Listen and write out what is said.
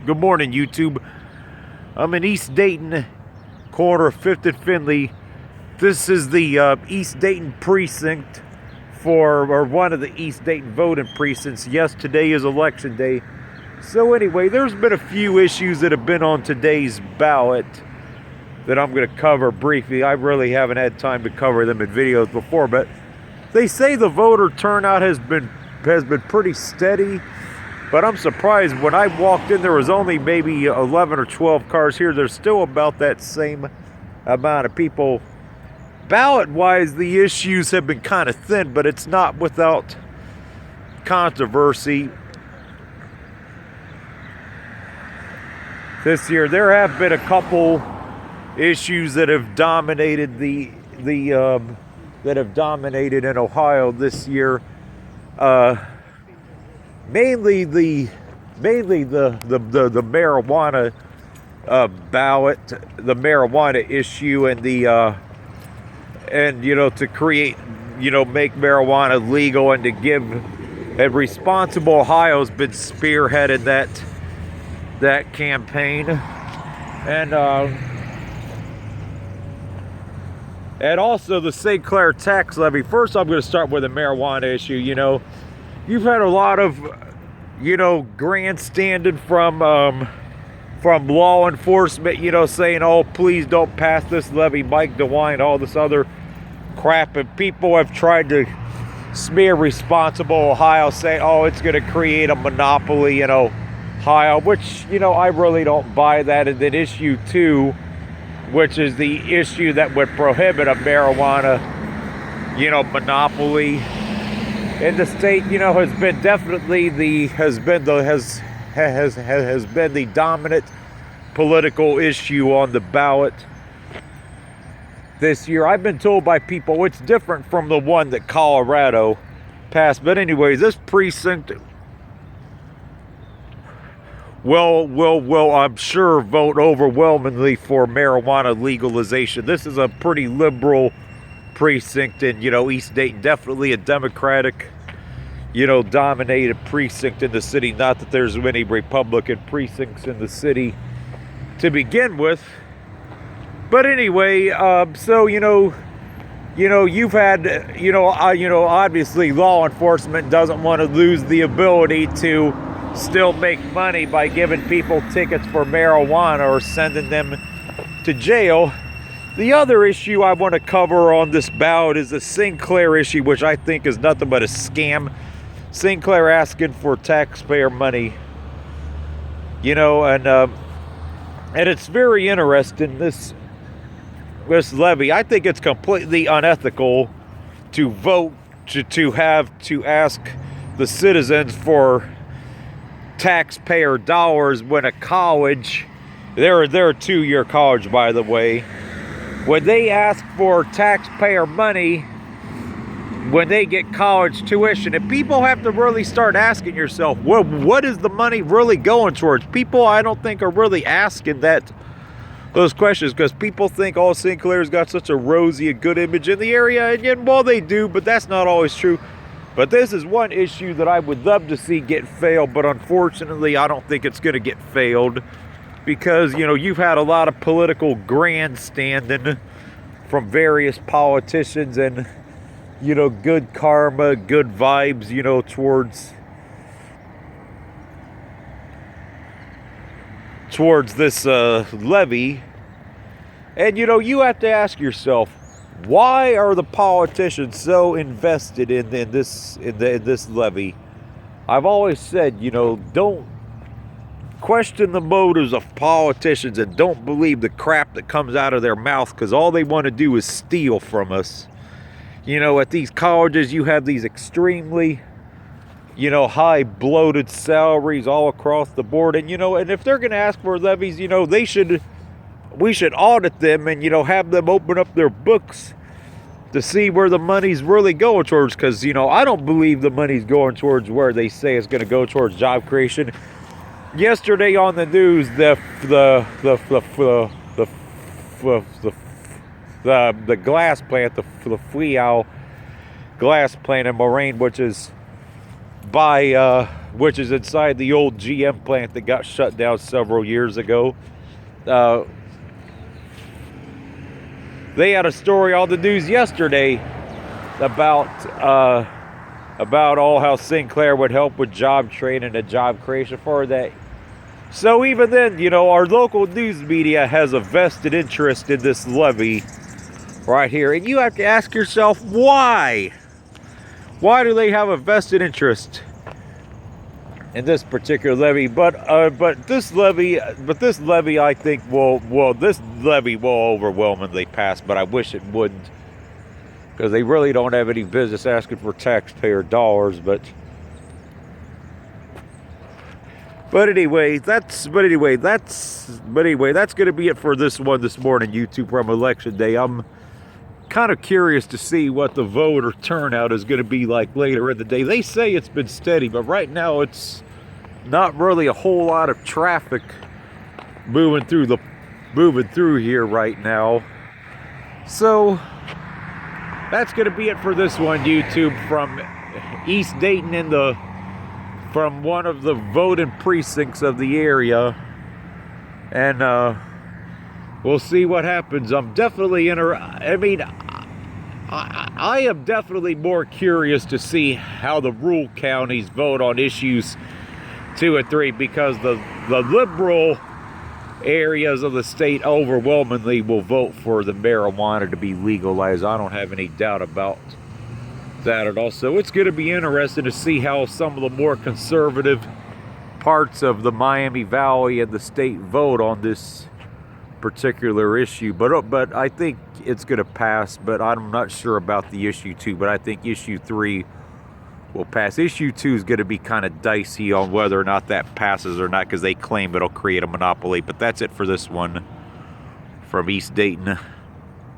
Good morning, YouTube. I'm in East Dayton, corner of 5th and Finley. This is the East Dayton precinct or one of the East Dayton voting precincts. Yes, today is election day. So anyway, there's been a few issues that have been on today's ballot that I'm going to cover briefly. I really haven't had time to cover them in videos before, but they say the voter turnout has been pretty steady. But I'm surprised. When I walked in, there was only maybe 11 or 12 cars here. There's still about that same amount of people. Ballot-wise, the issues have been kind of thin, but it's not without controversy. This year, there have been a couple issues that have dominated that have dominated in Ohio this year. Mainly the marijuana ballot, the marijuana issue, and to create, make marijuana legal and to give. And Responsible Ohio's been spearheaded that campaign, and also the St. Clair tax levy. First, I'm going to start with the marijuana issue. You've had a lot of, grandstanding from law enforcement, saying, oh, please don't pass this levy, Mike DeWine, all this other crap. And people have tried to smear Responsible Ohio, saying, oh, it's going to create a monopoly in Ohio, which, I really don't buy that. And then issue 2, which is the issue that would prohibit a marijuana, monopoly in the state, has been definitely the dominant political issue on the ballot this year. I've been told by people it's different from the one that Colorado passed. But anyways, this precinct will I'm sure vote overwhelmingly for marijuana legalization. This is a pretty liberal precinct in East Dayton, definitely a Democratic dominated precinct in the city. Not that there's many Republican precincts in the city to begin with, but anyway, so you've had obviously law enforcement doesn't want to lose the ability to still make money by giving people tickets for marijuana or sending them to jail. The other issue I want to cover on this ballot is the St. Clair issue, which I think is nothing but a scam. St. Clair asking for taxpayer money, and it's very interesting, this levy. I think it's completely unethical to vote to ask the citizens for taxpayer dollars when a college, they're a 2-year college, by the way. When they ask for taxpayer money, when they get college tuition, and people have to really start asking yourself, well, what is the money really going towards? People, I don't think, are really asking those questions, because people think, oh, St. Clair's got such a rosy, a good image in the area, and well, they do, but that's not always true. But this is one issue that I would love to see get failed, but unfortunately, I don't think it's going to get failed. Because, you've had a lot of political grandstanding from various politicians and, good karma, good vibes, towards this levy. And, you have to ask yourself, why are the politicians so invested in this levy? I've always said, don't question the motives of politicians and don't believe the crap that comes out of their mouth, because all they want to do is steal from us. At these colleges, you have these extremely, high bloated salaries all across the board. And, and if they're going to ask for levies, we should audit them and, have them open up their books to see where the money's really going towards. Because, I don't believe the money's going towards where they say it's going to go towards job creation. Yesterday on the news, the glass plant, the Fleal glass plant in Moraine, which is by which is inside the old GM plant that got shut down several years ago. They had a story on the news yesterday about all how Sinclair would help with job training and job creation for that. So even then, you know, our local news media has a vested interest in this levy right here. And you have to ask yourself, why? Why do they have a vested interest in this particular levy? But this levy, I think this levy will overwhelmingly pass. But I wish it wouldn't, because they really don't have any business asking for taxpayer dollars. But anyway, that's going to be it for this one this morning, YouTube, from Election Day. I'm kind of curious to see what the voter turnout is going to be like later in the day. They say it's been steady, but right now it's not really a whole lot of traffic moving through here right now. So that's going to be it for this one, YouTube, from East Dayton, from one of the voting precincts of the area. And we'll see what happens. I'm definitely I am definitely more curious to see how the rural counties vote on issues 2 and 3, because the liberal areas of the state overwhelmingly will vote for the marijuana to be legalized. I don't have any doubt about that at all. So it's going to be interesting to see how some of the more conservative parts of the Miami Valley and the state vote on this particular issue. But I think it's going to pass, but I'm not sure about the issue 2, but I think issue 3 will pass. Issue 2 is going to be kind of dicey on whether or not that passes or not, because they claim it'll create a monopoly. But that's it for this one from East Dayton.